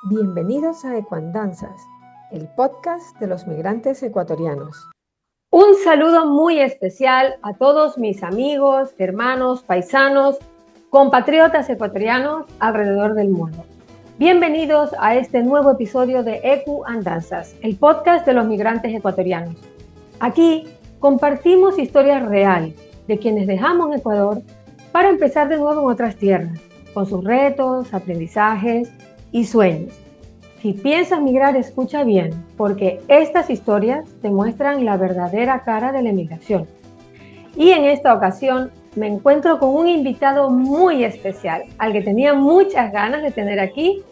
Bienvenidos a Ecuandanzas, el podcast de los migrantes ecuatorianos. Un saludo muy especial a todos mis amigos, hermanos, paisanos, compatriotas ecuatorianos alrededor del mundo. Bienvenidos a este nuevo episodio de Ecuandanzas, el podcast de los migrantes ecuatorianos. Aquí compartimos historias reales de quienes dejamos Ecuador para empezar de nuevo en otras tierras, con sus retos, aprendizajes y sueños. Si piensas migrar, escucha bien, porque estas historias te muestran la verdadera cara de la emigración. Y en esta ocasión me encuentro con un invitado muy especial, al que tenía muchas ganas de tener aquí,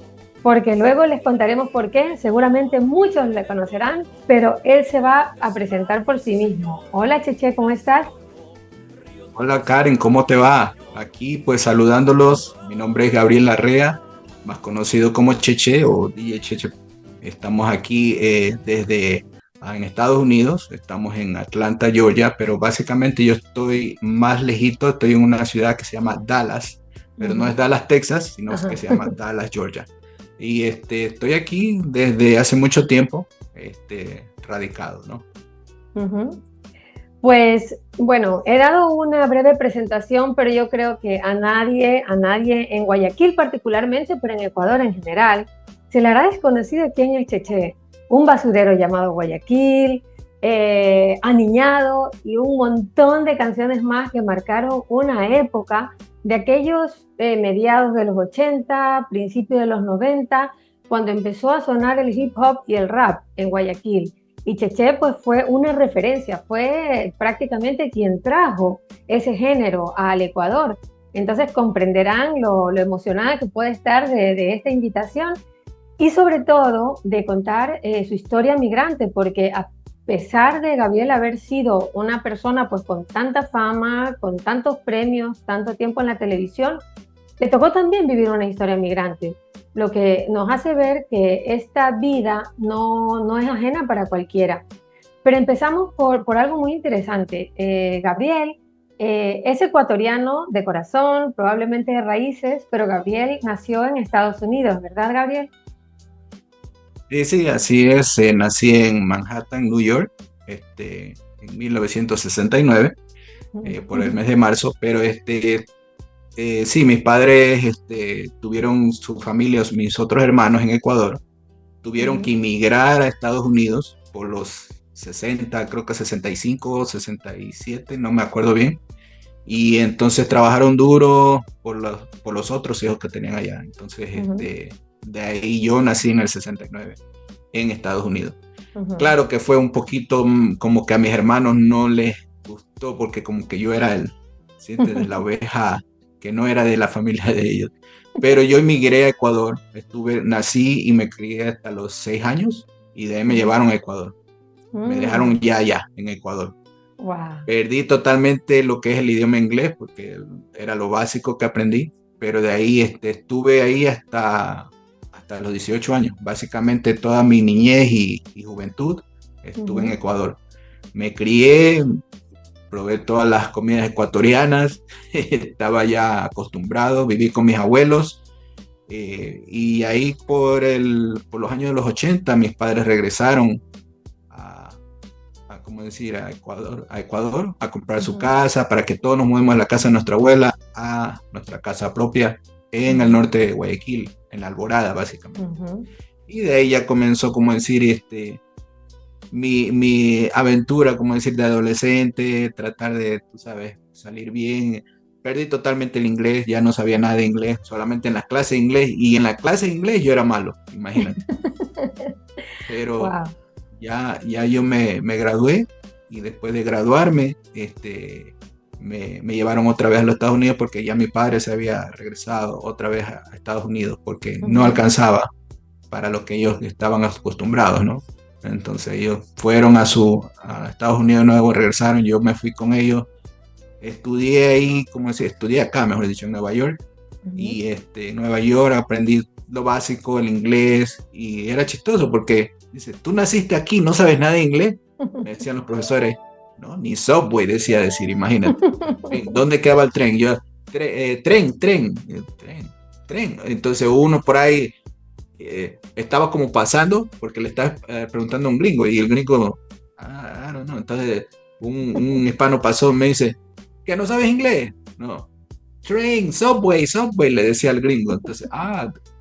porque luego les contaremos por qué. Seguramente muchos le conocerán, pero él se va a presentar por sí mismo. Hola Cheche, ¿cómo estás? Hola Karen, ¿cómo te va? Aquí pues saludándolos, mi nombre es Gabriel Larrea, más conocido como Cheche o DJ Cheche. Estamos aquí en Estados Unidos, estamos en Atlanta, Georgia, pero básicamente yo estoy más lejito, estoy en una ciudad que se llama Dallas, pero no es Dallas, Texas, sino que se llama Dallas, Georgia. Y estoy aquí desde hace mucho tiempo, radicado, ¿no? Pues bueno, he dado una breve presentación, pero yo creo que a nadie en Guayaquil particularmente, pero en Ecuador en general, se le hará desconocido quién es Cheche. Un basurero llamado Guayaquil, aniñado y un montón de canciones más que marcaron una época de aquellos mediados de los 80, principios de los 90, cuando empezó a sonar el hip hop y el rap en Guayaquil. Y Cheche pues fue una referencia, fue prácticamente quien trajo ese género al Ecuador. Entonces comprenderán lo emocionada que puede estar de esta invitación y sobre todo de contar su historia migrante, porque a pesar de Gabriel haber sido una persona pues con tanta fama, con tantos premios, tanto tiempo en la televisión, le tocó también vivir una historia migrante, lo que nos hace ver que esta vida no es ajena para cualquiera. Pero empezamos por algo muy interesante. Gabriel es ecuatoriano de corazón, probablemente de raíces, pero Gabriel nació en Estados Unidos, ¿verdad, Gabriel? Sí, así es. Nací en Manhattan, New York, en 1969, por el mes de marzo, pero sí, mis padres tuvieron sus familias, mis otros hermanos en Ecuador, tuvieron que emigrar a Estados Unidos por los 60, creo que 65, 67, no me acuerdo bien, y entonces trabajaron duro por los otros hijos que tenían allá. Entonces, de ahí yo nací en el 69, en Estados Unidos. Claro que fue un poquito como que a mis hermanos no les gustó, porque como que yo era la oveja que no era de la familia de ellos. Pero yo emigré a Ecuador, nací y me crié hasta los 6 años, y de ahí me llevaron a Ecuador. Me dejaron ya en Ecuador. Wow. Perdí totalmente lo que es el idioma inglés, porque era lo básico que aprendí, pero de ahí estuve ahí hasta los 18 años. Básicamente toda mi niñez y juventud estuve en Ecuador. Me crié, probé todas las comidas ecuatorianas, estaba ya acostumbrado, viví con mis abuelos, y ahí por los años de los 80 mis padres regresaron a Ecuador a comprar su casa, para que todos nos mudemos a la casa de nuestra abuela a nuestra casa propia en el norte de Guayaquil, en La Alborada básicamente. Y de ahí ya comenzó, mi aventura, de adolescente, tratar de, tú sabes, salir bien. Perdí totalmente el inglés, ya no sabía nada de inglés, solamente en las clases de inglés, y en la clase de inglés yo era malo, imagínate. Pero Wow. ya yo me gradué, y después de graduarme, me llevaron otra vez a los Estados Unidos, porque ya mi padre se había regresado otra vez a Estados Unidos, porque no alcanzaba para lo que ellos estaban acostumbrados, ¿no? Entonces ellos fueron a Estados Unidos nuevo, regresaron, yo me fui con ellos, estudié ahí, estudié acá, mejor dicho, en Nueva York, y en Nueva York aprendí lo básico, el inglés, y era chistoso porque dice, tú naciste aquí, no sabes nada de inglés, me decían los profesores. No, ni subway decir, imagínate. ¿Dónde quedaba el tren? Yo, tren. Entonces uno por ahí estaba como pasando porque le estaba preguntando a un gringo y el gringo, I don't know. Entonces un hispano pasó y me dice, ¿que no sabes inglés? No. Train, subway, le decía al gringo. Entonces,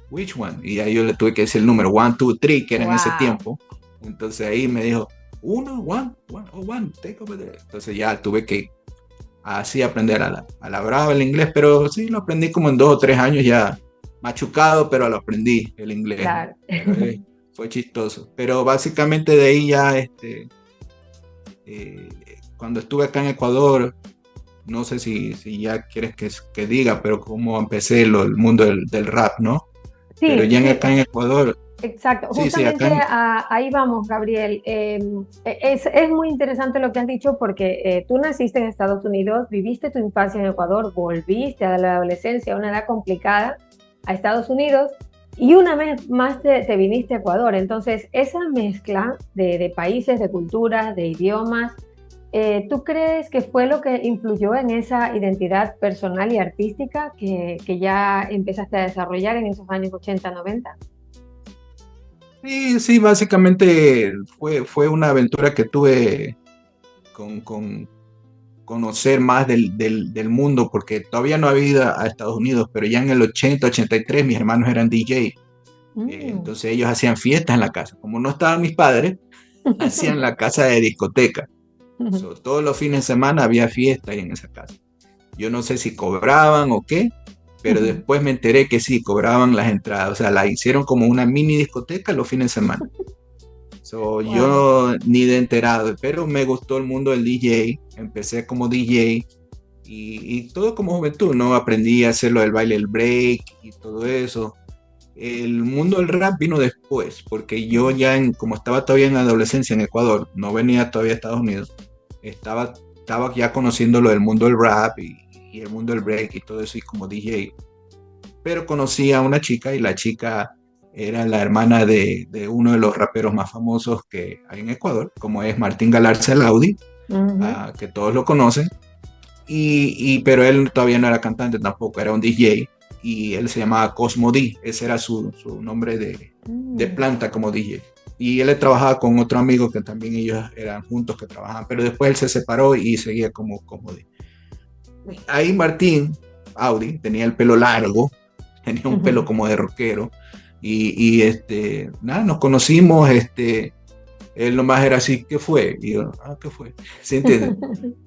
which one? Y ahí yo le tuve que decir el número, 1, 2, 3, que era en ese tiempo. Entonces ahí me dijo, one, take over there. Entonces ya tuve que así aprender a la brava el inglés, pero sí lo aprendí como en 2 o 3 años ya machucado, pero lo aprendí el inglés. Claro. Fue chistoso. Pero básicamente de ahí ya, cuando estuve acá en Ecuador, no sé si ya quieres que diga, pero cómo empecé el mundo del rap, ¿no? Sí, pero ya sí. acá en Ecuador. Exacto, Sí, justamente acá ahí vamos, Gabriel. Es muy interesante lo que has dicho porque tú naciste en Estados Unidos, viviste tu infancia en Ecuador, volviste a la adolescencia a una edad complicada a Estados Unidos y una vez más te viniste a Ecuador. Entonces, esa mezcla de países, de culturas, de idiomas, ¿tú crees que fue lo que influyó en esa identidad personal y artística que ya empezaste a desarrollar en esos años 80, 90? sí, básicamente fue una aventura que tuve con conocer más del mundo, porque todavía no había ido a Estados Unidos, pero ya en el 80, 83 mis hermanos eran DJ. Entonces ellos hacían fiestas en la casa. Como no estaban mis padres, hacían la casa de discoteca. Todos los fines de semana había fiesta en esa casa. Yo no sé si cobraban o qué, pero después me enteré que sí, cobraban las entradas. O sea, la hicieron como una mini discoteca los fines de semana. Wow. Yo ni de enterado, pero me gustó el mundo del DJ. Empecé como DJ y todo como juventud, ¿no? Aprendí a hacerlo del baile, el break y todo eso. El mundo del rap vino después, porque yo ya, como estaba todavía en adolescencia en Ecuador, no venía todavía a Estados Unidos, estaba ya conociendo lo del mundo del rap y el mundo del break y todo eso, y como DJ. Pero conocí a una chica y la chica era la hermana de uno de los raperos más famosos que hay en Ecuador, como es Martín Galarza el Audi, que todos lo conocen. Pero él todavía no era cantante tampoco, era un DJ. Y él se llamaba Cosmo D, ese era su nombre de planta como DJ. Y él trabajaba con otro amigo que también ellos eran juntos que trabajaban, pero después él se separó y seguía como D. Ahí Martín Audi tenía el pelo largo, tenía un pelo como de rockero, y nada, nos conocimos, él nomás era así, ¿qué fue? Y yo, ¿qué fue? ¿Sí entiendes?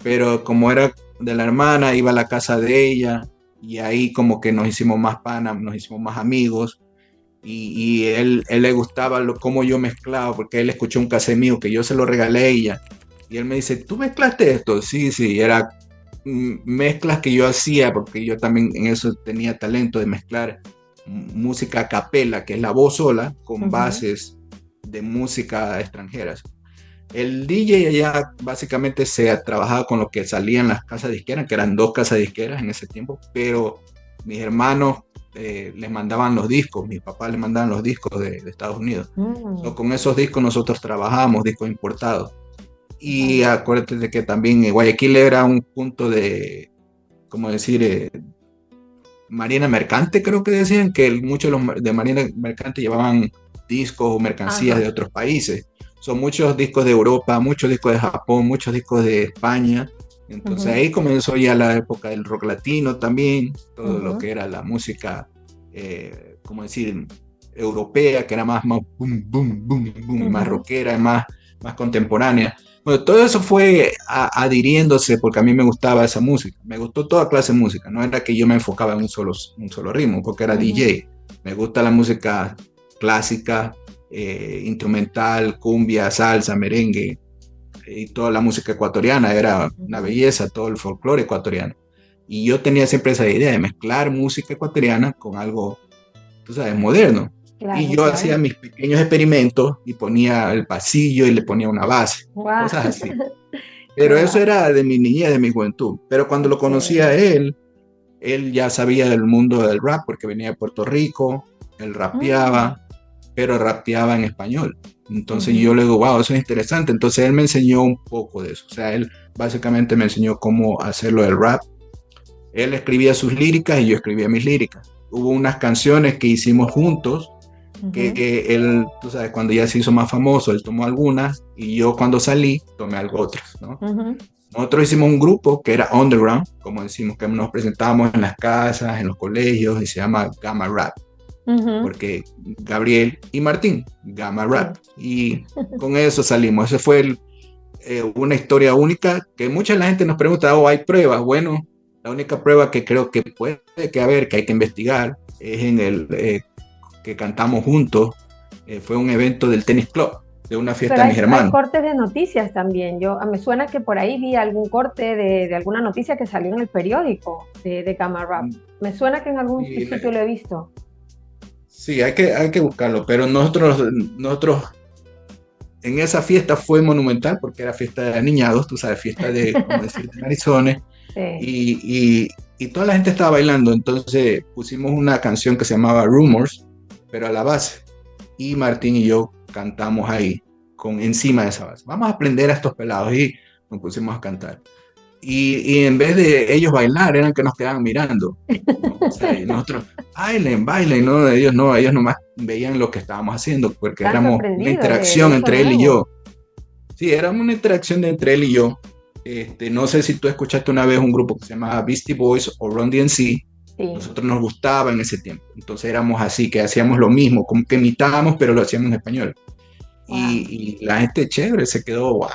Pero como era de la hermana, iba a la casa de ella, y ahí como que nos hicimos más panas, nos hicimos más amigos, y él le gustaba cómo yo mezclaba, porque él escuchó un cassette mío que yo se lo regalé a ella, y él me dice, ¿tú mezclaste esto? Sí, era mezclas que yo hacía, porque yo también en eso tenía talento de mezclar música a capela, que es la voz sola, con bases de música extranjeras. El DJ allá básicamente se trabajaba con lo que salía en las casas disqueras, que eran 2 casas disqueras en ese tiempo, pero mis hermanos les mandaban los discos, mis papás les mandaban los discos de Estados Unidos. Con esos discos nosotros trabajábamos, discos importados. Y acuérdate de que también Guayaquil era un punto de, ¿cómo decir? Marina mercante, creo que decían, que muchos de marina mercante llevaban discos o mercancías de otros países. Son muchos discos de Europa, muchos discos de Japón, muchos discos de España. Entonces ahí comenzó ya la época del rock latino también, todo lo que era la música, ¿cómo decir? Europea, que era más boom, boom, boom, boom, más rockera, más contemporánea. Bueno, todo eso fue adhiriéndose porque a mí me gustaba esa música. Me gustó toda clase de música. No era que yo me enfocaba en un solo ritmo, porque era DJ. Me gusta la música clásica, instrumental, cumbia, salsa, merengue y toda la música ecuatoriana. Era una belleza, todo el folclore ecuatoriano. Y yo tenía siempre esa idea de mezclar música ecuatoriana con algo, tú sabes, moderno. Claro, y yo hacía mis pequeños experimentos y ponía el pasillo y le ponía una base, cosas así. Pero eso era de mi niñez, de mi juventud. Pero cuando lo conocí a él ya sabía del mundo del rap porque venía de Puerto Rico, él rapeaba, pero rapeaba en español. Entonces yo le digo, wow, eso es interesante. Entonces él me enseñó un poco de eso. O sea, él básicamente me enseñó cómo hacerlo del rap. Él escribía sus líricas y yo escribía mis líricas. Hubo unas canciones que hicimos juntos que él, tú sabes, cuando ya se hizo más famoso, él tomó algunas y yo cuando salí tomé algo otras, ¿no? Nosotros hicimos un grupo que era underground, como decimos, que nos presentábamos en las casas, en los colegios, y se llama Gamma Rap, porque Gabriel y Martín, Gamma Rap, y con eso salimos. Eso fue una historia única que mucha de la gente nos pregunta, ¿hay pruebas? Bueno, la única prueba que creo que puede que haber, que hay que investigar, es en el que cantamos juntos, fue un evento del Tennis Club, de una fiesta de mis hermanos. Hay cortes de noticias también. Me suena que por ahí vi algún corte de alguna noticia que salió en el periódico de Gamma Rap. Me suena que en algún sitio lo he visto. Sí, hay que buscarlo, pero nosotros en esa fiesta fue monumental porque era fiesta de niñados, tú sabes, fiesta de, como decir, de narizones, sí. y toda la gente estaba bailando, entonces pusimos una canción que se llamaba Rumors, pero a la base, y Martín y yo cantamos ahí, encima de esa base. Vamos a aprender a estos pelados, y nos pusimos a cantar. Y en vez de ellos bailar, eran que nos quedaban mirando, ¿no? O sea, y nosotros, bailen, ¿no? Ellos nomás veían lo que estábamos haciendo, porque éramos una interacción entre él y yo. Sí, era una interacción entre él y yo. No sé si tú escuchaste una vez un grupo que se llamaba Beastie Boys o Run DMC. Sí. Nosotros nos gustaba en ese tiempo. Entonces éramos así, que hacíamos lo mismo, como que imitábamos, pero lo hacíamos en español. Wow. Y la gente chévere se quedó, wow.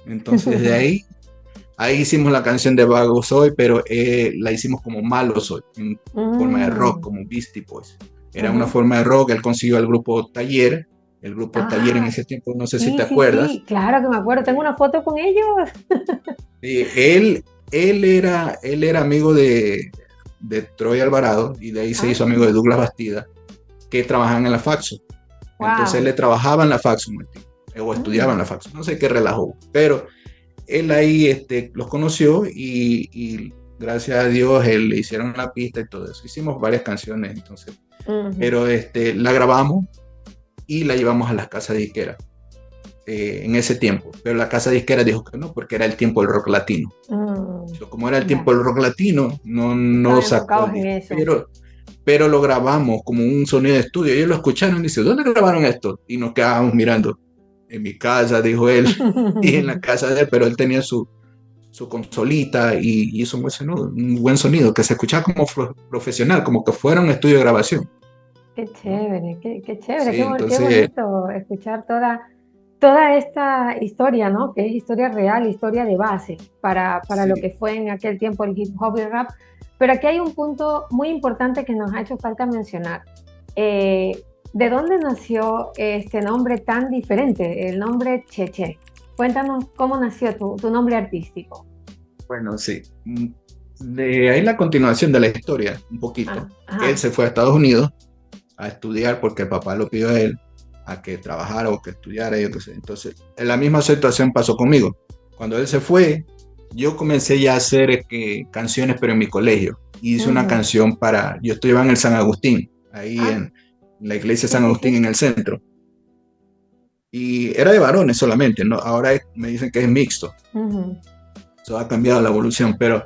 Entonces de ahí hicimos la canción de Vago Soy, pero la hicimos como Malo Soy, en forma de rock, como Beastie Boys. Era una forma de rock. Él consiguió el grupo Taller. El grupo Taller en ese tiempo, no sé si te acuerdas. Sí, claro que me acuerdo, tengo una foto con ellos. Sí, él era amigo de Troy Alvarado, y de ahí se hizo amigo de Douglas Bastida, que trabajaban en la Faxo. Wow. Entonces él le trabajaba en la Faxo, o estudiaba en la Faxo, no sé qué relajó, pero él ahí los conoció y gracias a Dios le hicieron la pista y todo eso. Hicimos varias canciones, entonces, pero la grabamos y la llevamos a las casas disqueras en ese tiempo, pero la casa disquera dijo que no, porque era el tiempo del rock latino. Como era el tiempo del rock latino, no sacó, pero lo grabamos como un sonido de estudio. Ellos lo escucharon y dicen, ¿dónde grabaron esto? Y nos quedábamos mirando. En mi casa, dijo él, y en la casa de él, pero él tenía su consolita y hizo un buen sonido, que se escuchaba como profesional, como que fuera un estudio de grabación. Qué chévere, qué chévere, sí, qué bonito escuchar toda esta historia, ¿no? Que es historia real, historia de base para sí, lo que fue en aquel tiempo el hip hop y el rap. Pero aquí hay un punto muy importante que nos ha hecho falta mencionar. ¿De dónde nació este nombre tan diferente, el nombre Cheche? Cuéntanos cómo nació tu nombre artístico. Bueno, sí. De ahí la continuación de la historia, un poquito. Él se fue a Estados Unidos a estudiar porque el papá lo pidió a él, a que trabajara o que estudiara, yo qué sé. Entonces, la misma situación pasó conmigo. Cuando él se fue, yo comencé ya a hacer canciones, pero en mi colegio. Hice una canción yo estudiaba en el San Agustín, ahí en la iglesia de San Agustín en el centro. Y era de varones solamente, ¿no? Ahora me dicen que es mixto. Eso ha cambiado la evolución, pero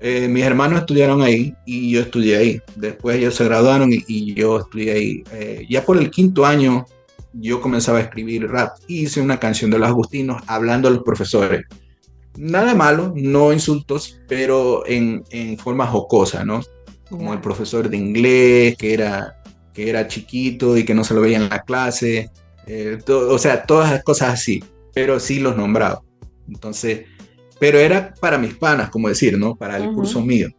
mis hermanos estudiaron ahí y yo estudié ahí. Después ellos se graduaron y yo estudié ahí. Ya por el 5º año yo comenzaba a escribir rap. Hice una canción de los agustinos hablando a los profesores. Nada malo, no insultos, pero en forma jocosa, ¿no? Como el profesor de inglés que era chiquito y que no se lo veía en la clase. O sea, todas las cosas así, pero sí los nombraba. Entonces, pero era para mis panas, como decir, ¿no? Para el curso mío.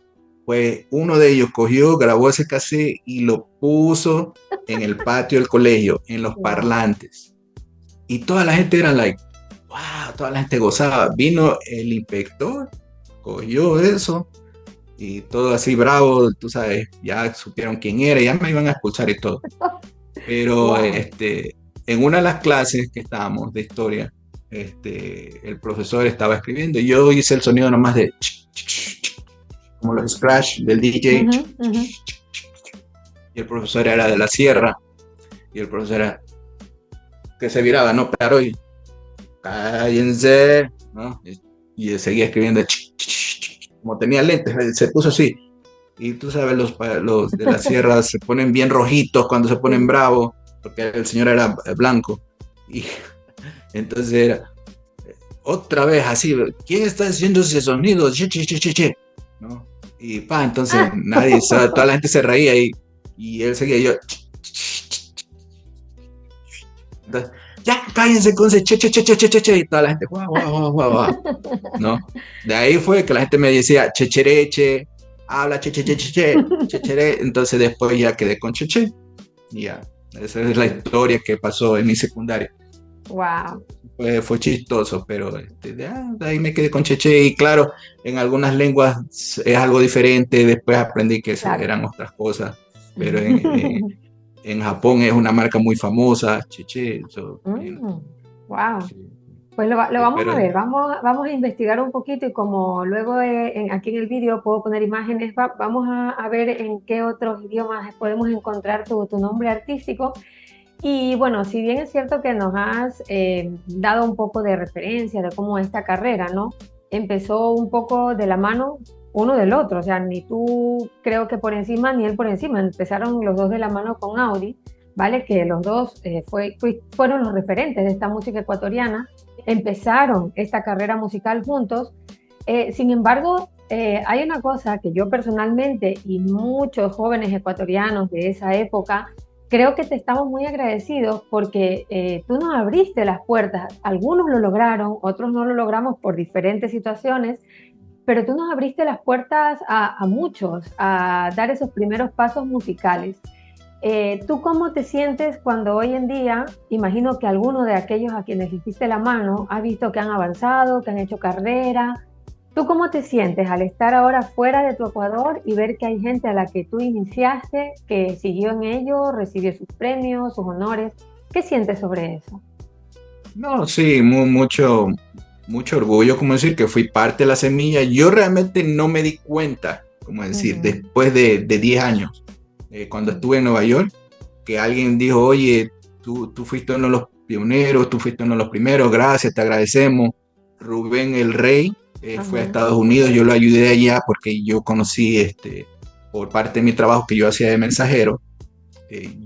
Pues uno de ellos grabó ese cassette y lo puso en el patio del colegio, en los parlantes. Y toda la gente era like, wow, toda la gente gozaba. Vino el inspector, cogió eso y todo así bravo, tú sabes, ya supieron quién era, ya me iban a expulsar y todo. Pero en una de las clases que estábamos de historia, el profesor estaba escribiendo y yo hice el sonido nomás de como los scratch del DJ. Y el profesor era de la sierra y el profesor era que se viraba, no, pero hoy cállense, ¿no? Y seguía escribiendo como tenía lentes, se puso así. Y tú sabes, los de la sierra se ponen bien rojitos cuando se ponen bravos. porque el señor era blanco. Y entonces era, otra vez así, ¿quién está haciendo ese sonido? Che, che, che, che, che. ¿No? Y entonces nadie, toda la gente se reía y él seguía yo. Entonces, ya cállense con ese che, che, che, che, che, che, che, y toda la gente, guau, guau, guau, guau, guau. ¿No? De ahí fue que la gente me decía, chechereche, habla che, che, che, che, che, chechere. Entonces después ya quedé con cheche. Y ya, esa es la historia que pasó en mi secundaria. Wow. Fue chistoso, pero de ahí me quedé con cheche. Y claro, en algunas lenguas es algo diferente. Después aprendí que Claro. eran otras cosas. Pero en Japón es una marca muy famosa, cheche. Wow. Sí. Pues lo vamos Pero, a ver, vamos a investigar un poquito y como luego aquí en el vídeo puedo poner imágenes, vamos a ver en qué otros idiomas podemos encontrar tu nombre artístico. Y bueno, si bien es cierto que nos has dado un poco de referencia de cómo esta carrera, ¿no? Empezó un poco de la mano uno del otro, o sea, ni tú creo que por encima ni él por encima, empezaron los dos de la mano con Audi, ¿vale? Que los dos fueron los referentes de esta música ecuatoriana, empezaron esta carrera musical juntos. Sin embargo, hay una cosa que yo personalmente y muchos jóvenes ecuatorianos de esa época creo que te estamos muy agradecidos porque tú nos abriste las puertas. Algunos lo lograron, otros no lo logramos por diferentes situaciones, pero tú nos abriste las puertas a muchos a dar esos primeros pasos musicales. ¿Tú cómo te sientes cuando hoy en día, imagino que alguno de aquellos a quienes hiciste la mano ha visto que han avanzado, que han hecho carrera? ¿Tú cómo te sientes al estar ahora fuera de tu Ecuador y ver que hay gente a la que tú iniciaste, que siguió en ello, recibió sus premios, sus honores? ¿Qué sientes sobre eso? no, sí, mucho orgullo, como decir, que fui parte de la semilla. Yo realmente no me di cuenta, como decir, después de 10 años, cuando estuve en Nueva York, que alguien dijo, oye, tú fuiste uno de los pioneros, tú fuiste uno de los primeros, gracias, te agradecemos. Rubén el Rey fue a Estados Unidos, yo lo ayudé allá porque yo conocí, por parte de mi trabajo que yo hacía de mensajero,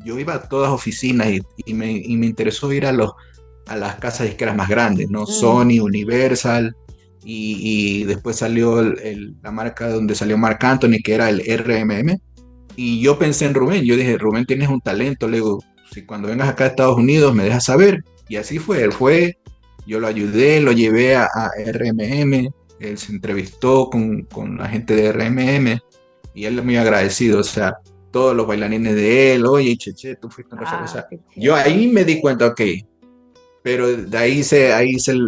yo iba a todas las oficinas y me interesó ir a las casas disqueras más grandes, ¿no? Sony, Universal, y después salió la marca donde salió Marc Anthony, que era el RMM, y yo pensé en Rubén, yo dije, Rubén, tienes un talento, le digo, si cuando vengas acá a Estados Unidos me dejas saber, y así fue, él fue, yo lo ayudé, lo llevé a RMM, él se entrevistó con la gente de RMM, y él es muy agradecido, o sea, todos los bailarines de él, oye, Cheche, tú fuiste un o sea, yo ahí me di cuenta, ok, pero de ahí hice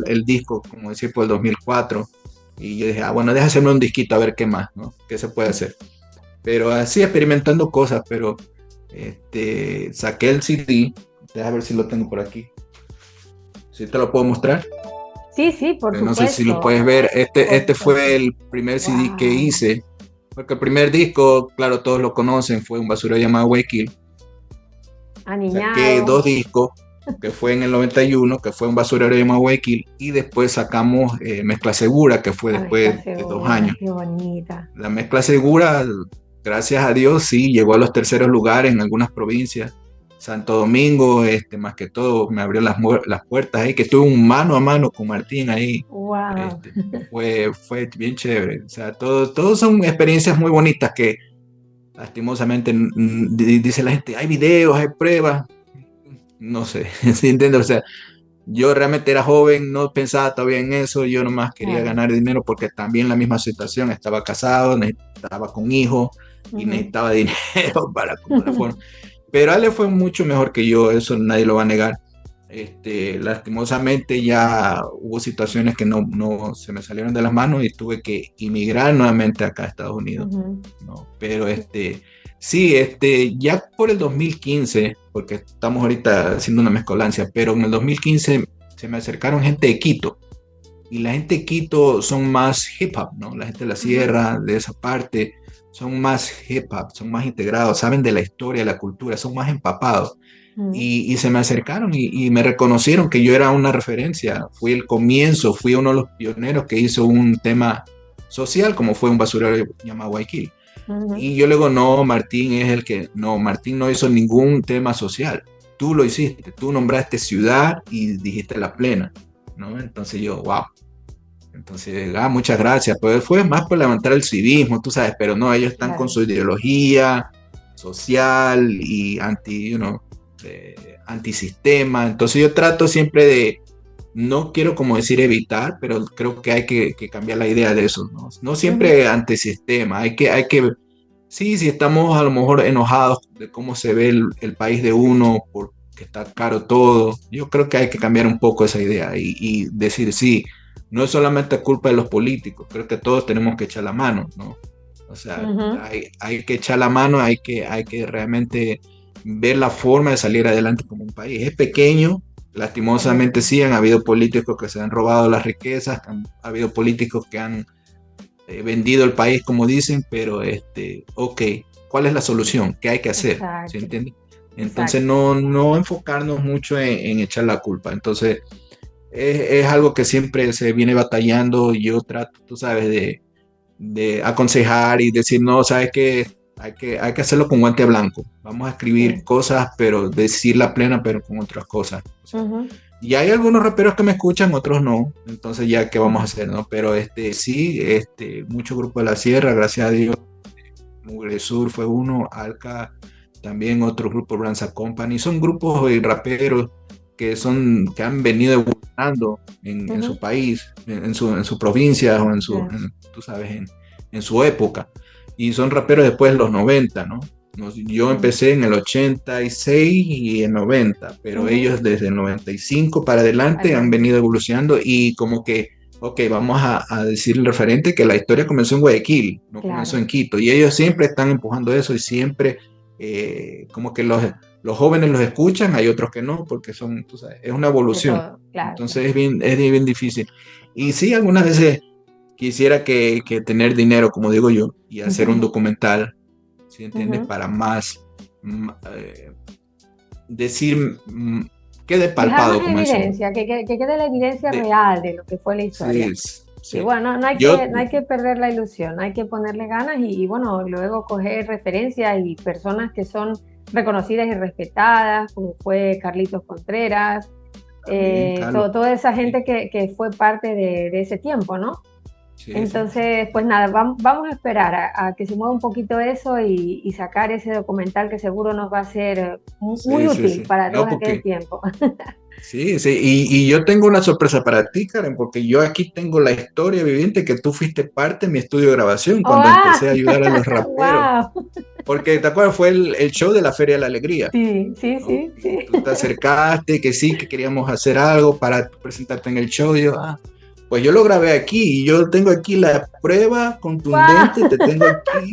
el disco, como decir, por el 2004, y yo dije, bueno, déjame hacerme un disquito a ver qué más, ¿no? ¿Qué se puede hacer? Pero así experimentando cosas, pero saqué el CD, déjame ver si lo tengo por aquí. ¿Sí te lo puedo mostrar? Sí, por supuesto. No sé si lo puedes ver, este fue el primer CD que hice, porque el primer disco, claro, todos lo conocen, fue un basurero llamado Guayaquil. Saqué 2 discos, que fue en el 91, que fue un basurero llamado Guayaquil, y después sacamos Mezcla Segura, que fue después de 2 años. Qué bonita. La Mezcla Segura, gracias a Dios, sí, llegó a los terceros lugares en algunas provincias. Santo Domingo, más que todo, me abrió las puertas ahí, que estuve un mano a mano con Martín ahí. Wow. Fue bien chévere. O sea, todos son experiencias muy bonitas que lastimosamente dice la gente, hay videos, hay pruebas. No sé, ¿sí entiendes? O sea, yo realmente era joven, no pensaba todavía en eso, yo nomás quería ganar dinero porque también la misma situación, estaba casado, estaba con hijos y necesitaba dinero para comer la forma. Pero a él le fue mucho mejor que yo, eso nadie lo va a negar. Lastimosamente ya hubo situaciones que no se me salieron de las manos y tuve que emigrar nuevamente acá a Estados Unidos. ¿No? Pero sí, ya por el 2015, porque estamos ahorita haciendo una mezcolancia, pero en el 2015 se me acercaron gente de Quito. Y la gente de Quito son más hip hop, ¿no? La gente de la sierra, de esa parte, son más hip hop, son más integrados, saben de la historia, la cultura, son más empapados. Y se me acercaron y me reconocieron que yo era una referencia. Fui el comienzo, fui uno de los pioneros que hizo un tema social, como fue un basurero llamado Guayaquil. Y yo le digo, no, Martín es el que... No, Martín no hizo ningún tema social. tú lo hiciste, tú nombraste ciudad y dijiste La Plena, ¿no? Entonces yo, wow. Entonces, muchas gracias. Pues fue más por levantar el civismo, tú sabes, pero no, ellos están con su ideología social y antisistema. Entonces yo trato siempre de, no quiero como decir evitar, pero creo que hay que cambiar la idea de eso, ¿no? No siempre antisistema, sí, si estamos a lo mejor enojados de cómo se ve el país de uno, porque está caro todo, yo creo que hay que cambiar un poco esa idea y decir, sí, no es solamente culpa de los políticos, creo que todos tenemos que echar la mano, ¿no? O sea, hay que echar la mano, hay que realmente ver la forma de salir adelante como un país. Es pequeño, lastimosamente sí, han habido políticos que se han robado las riquezas, ha habido políticos que han vendido el país, como dicen, pero ok, ¿cuál es la solución? ¿Qué hay que hacer? ¿Se entiende? Entonces no enfocarnos mucho en echar la culpa. Entonces es algo que siempre se viene batallando y yo trato, tú sabes, de aconsejar y decir, no, sabes que hay que hacerlo con guante blanco. Vamos a escribir cosas, pero decir La Plena, pero con otras cosas. O sea, y hay algunos raperos que me escuchan, otros no. Entonces ya, ¿qué vamos a hacer, no? Pero sí, muchos grupos de la Sierra, gracias a Dios. Mugre Sur fue uno, Alca, también otro grupo, Ranza Company. Son grupos de raperos que han venido evolucionando en su país, en su provincia, o tú sabes, en su época. Y son raperos después de los 90, ¿no? Yo empecé en el 86 y el 90, pero ellos desde el 95 para adelante han venido evolucionando y como que, ok, vamos a decir el referente que la historia comenzó en Guayaquil, no comenzó en Quito, y ellos siempre están empujando eso y siempre como que los jóvenes los escuchan, hay otros que no, porque tú sabes, es una evolución. Entonces es bien difícil. Y sí, algunas veces quisiera que tener dinero, como digo yo, y hacer un documental, ¿sí entiendes? Para más decir, quede palpado como evidencia, que quede la evidencia real de lo que fue la historia. Sí. Y bueno, no hay que perder la ilusión, hay que ponerle ganas y bueno, luego coger referencias y personas que son reconocidas y respetadas, como fue Carlitos Contreras, toda esa gente que fue parte de ese tiempo, ¿no? Sí, entonces, pues nada, vamos a esperar a que se mueva un poquito eso y sacar ese documental que seguro nos va a ser muy útil para todo aquel tiempo. Sí, y yo tengo una sorpresa para ti, Karen, porque yo aquí tengo la historia viviente que tú fuiste parte de mi estudio de grabación cuando empecé a ayudar a los raperos. Wow. Porque, ¿te acuerdas? Fue el show de la Feria de la Alegría. Sí. Tú te acercaste, que sí, que queríamos hacer algo para presentarte en el show. Y yo, pues yo lo grabé aquí y yo tengo aquí la prueba contundente, wow. Te tengo aquí.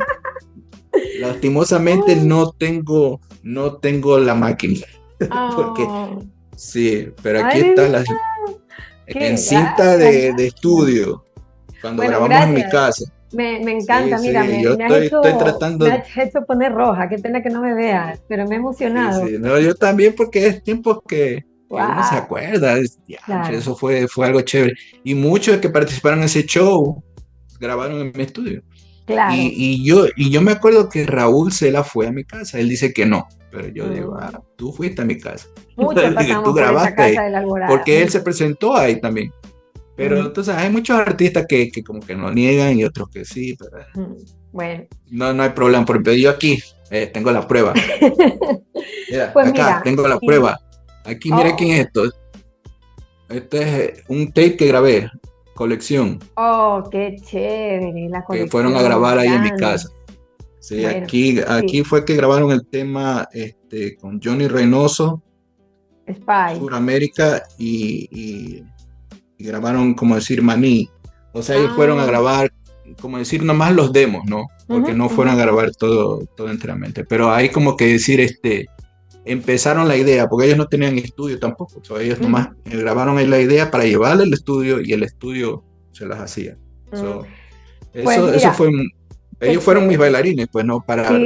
Lastimosamente no tengo la máquina. Porque sí, pero aquí está en cinta de estudio, cuando grabamos en mi casa. Me encanta, mira, yo estoy tratando. Me has hecho poner roja, qué pena que no me veas, pero me he emocionado. Sí, no, yo también, porque es tiempo que uno se acuerda, claro. Eso fue algo chévere. Y muchos que participaron en ese show grabaron en mi estudio. Claro. Y yo me acuerdo que Raúl Cela fue a mi casa, él dice que no, pero yo digo, tú fuiste a mi casa. Muchos pasamos tú grabaste por esa casa del Alborada. Porque él se presentó ahí también. Pero entonces hay muchos artistas que como que no niegan y otros que sí, pero bueno. No hay problema, porque yo aquí tengo la prueba. Mira, pues acá tengo la prueba. Aquí mira quién es esto. Este es un tape que grabé, colección. Oh, qué chévere, la colección. Que fueron a grabar ahí en mi casa. Sí, bueno, aquí fue que grabaron el tema con Johnny Reynoso, Spy, Suramérica y grabaron, como decir, Maní. O sea, ellos fueron a grabar, como decir, nomás los demos, ¿no? Porque no fueron a grabar todo enteramente. Pero ahí como que decir, empezaron la idea, porque ellos no tenían estudio tampoco. O sea, ellos nomás grabaron ahí la idea para llevarle al estudio y el estudio se las hacía. Eso fue... Ellos fueron mis bailarines, pues, ¿no? Para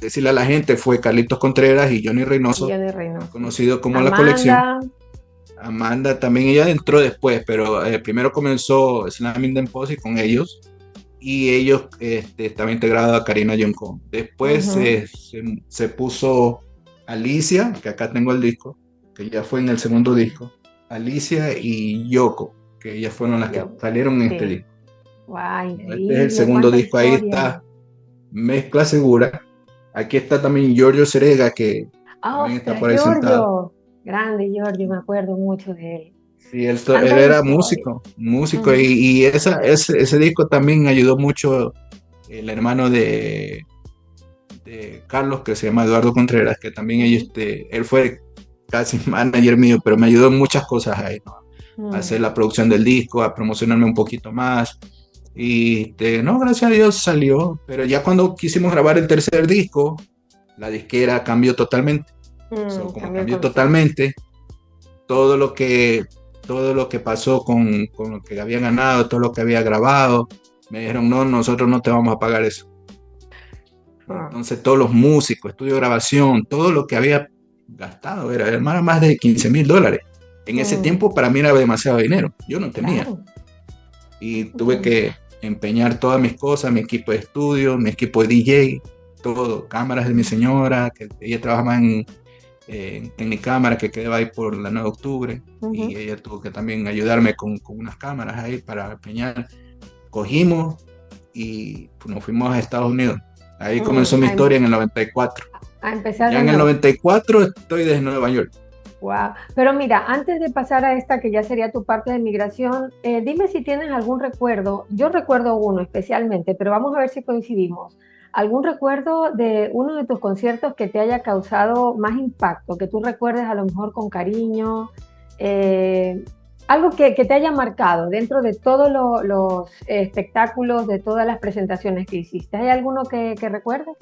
decirle a la gente, fue Carlitos Contreras y Johnny Reynoso, conocido como Amanda. La Colección. Amanda también, ella entró después, pero primero comenzó Slamming the Posse con ellos y ellos estaba integrado a Karina Yoncón. Después se puso Alicia, que acá tengo el disco, que ya fue en el segundo disco, Alicia y Yoko, que ellas fueron las que salieron en este Sí. disco. Guau, Este es el increíble, segundo cuánta disco, ahí historia. está Mezcla Segura. Aquí está también Giorgio Serega, que Ah, también está ostras, por ahí sentado. Giorgio. Grande Giorgio, me acuerdo mucho de él. Sí, él Tanta era historia. músico, Ujú, y ese disco también ayudó mucho el hermano de Carlos, que se llama Eduardo Contreras, que también ujú, él fue casi manager mío, pero me ayudó en muchas cosas ahí, ¿no? A mm. hacer la producción del disco, a promocionarme un poquito más. Y no, gracias a Dios salió, pero ya cuando quisimos grabar el tercer disco, la disquera cambió totalmente. Como Cambió el cambió concepto. totalmente, todo lo que, todo lo que pasó con lo que había ganado, todo lo que había grabado, me dijeron, no, nosotros no te vamos a pagar eso. Ah, Entonces todos los músicos, estudio de grabación, todo lo que había gastado era más de $15,000. En ese mm, tiempo para mí era demasiado dinero, yo no tenía. claro. Y tuve Ujú, que empeñar todas mis cosas, mi equipo de estudio, mi equipo de DJ, todo, cámaras de mi señora, que ella trabajaba en mi cámara que quedaba ahí por la 9 de octubre, y ujú. ella tuvo que también ayudarme con unas cámaras ahí para empeñar. Cogimos y pues, nos fuimos a Estados Unidos. Ahí comenzó mi A, historia en el 94. a empezar Ya de en el nuevo. 94 estoy desde Nueva York. Wow. Pero mira, antes de pasar a esta que ya sería tu parte de migración, dime si tienes algún recuerdo. Yo recuerdo uno especialmente, pero vamos a ver si coincidimos. ¿Algún recuerdo de uno de tus conciertos que te haya causado más impacto, que tú recuerdes a lo mejor con cariño? Eh, Algo que te haya marcado dentro de todos los espectáculos, de todas las presentaciones que hiciste. ¿Hay alguno que recuerdes?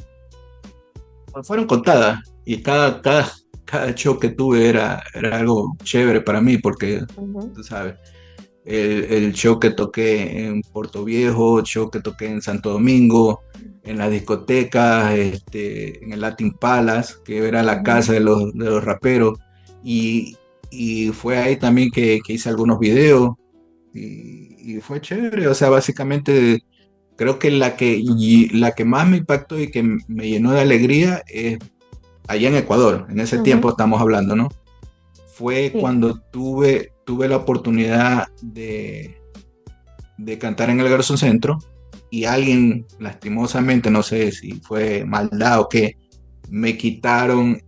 Pues fueron contadas y cada show que tuve era algo chévere para mí porque, Ujú, tú sabes, el show que toqué en Puerto Viejo, el show que toqué en Santo Domingo, en las discotecas, en el Latin Palace, que era la ujú. casa de los raperos, y, y fue ahí también que hice algunos videos, y fue chévere, o sea, básicamente creo que la que más me impactó y que me llenó de alegría es allá en Ecuador, en ese tiempo Ujú, estamos hablando, ¿no? Fue sí. cuando tuve la oportunidad de cantar en el Garzón Centro, y alguien, lastimosamente, no sé si fue maldad o qué, me quitaron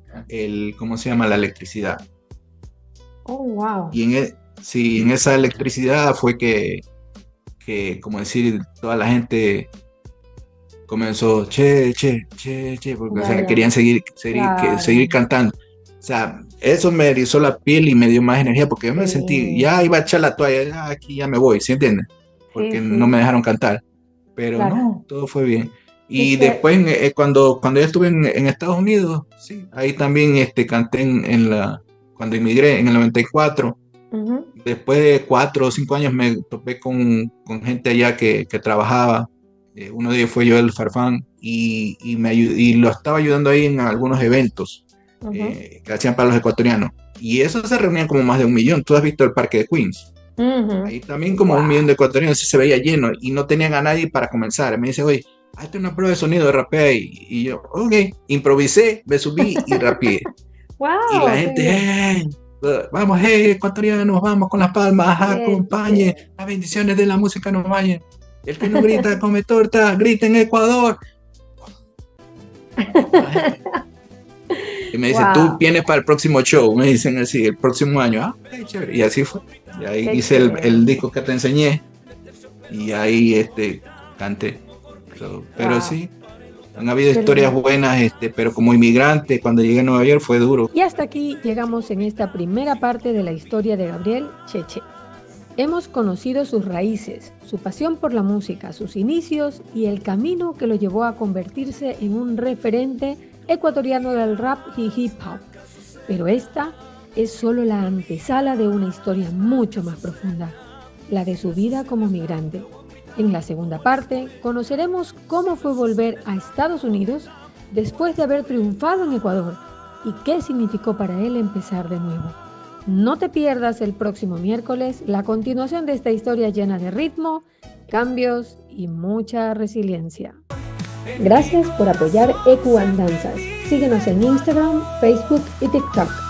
¿cómo se llama? La electricidad. Oh, wow. Y sí, en esa electricidad fue como decir, toda la gente comenzó, che, porque o Ya, sea, ya. querían seguir Claro. cantando. O sea, eso me erizó la piel y me dio más energía porque yo me sentí, Sí, ya iba a echar la toalla, ya aquí ya me voy, ¿sí entiendes? sí, Porque no sí, me dejaron cantar. Pero claro. no, todo fue bien. Y Y que, después, cuando ya estuve en Estados Unidos, sí, ahí también canté cuando emigré en el 94. ujú, Después de 4 o 5 años me topé con gente allá que trabajaba. Uno de ellos fue Joel Farfán, y lo estaba ayudando ahí en algunos eventos ujú, que hacían para los ecuatorianos. Y eso se reunían como más de 1 millón. Tú has visto el Parque de Queens. ujú. Ahí también como 1 millón Wow. de ecuatorianos, se veía lleno y no tenían a nadie para comenzar. Me dice, oye, hazte una prueba de sonido de rapea. Y yo, ok, improvisé, me subí y rapeé. Y la Wow, qué gente, bien. hey, vamos, hey, ecuatorianos, vamos con las palmas, Qué acompañe, chévere. las bendiciones de la música nos vayan. El que no grita, come torta, grita en Ecuador. La gente. Y me dice, tú Wow, vienes para el próximo show, me dicen así, el próximo año. Ah, ok, chévere. Y así fue. Y ahí qué hice el chévere. disco que te enseñé, y ahí canté. Pero Wow, sí, han habido qué historias lindo. buenas, pero como inmigrante, cuando llegué a Nueva York fue duro. Y hasta aquí llegamos en esta primera parte de la historia de Gabriel Cheche. Hemos conocido sus raíces, su pasión por la música, sus inicios y el camino que lo llevó a convertirse en un referente ecuatoriano del rap y hip hop. Pero esta es solo la antesala de una historia mucho más profunda, la de su vida como migrante. En la segunda parte conoceremos cómo fue volver a Estados Unidos después de haber triunfado en Ecuador y qué significó para él empezar de nuevo. No te pierdas el próximo miércoles la continuación de esta historia llena de ritmo, cambios y mucha resiliencia. Gracias por apoyar EQ Andanzas. Síguenos en Instagram, Facebook y TikTok.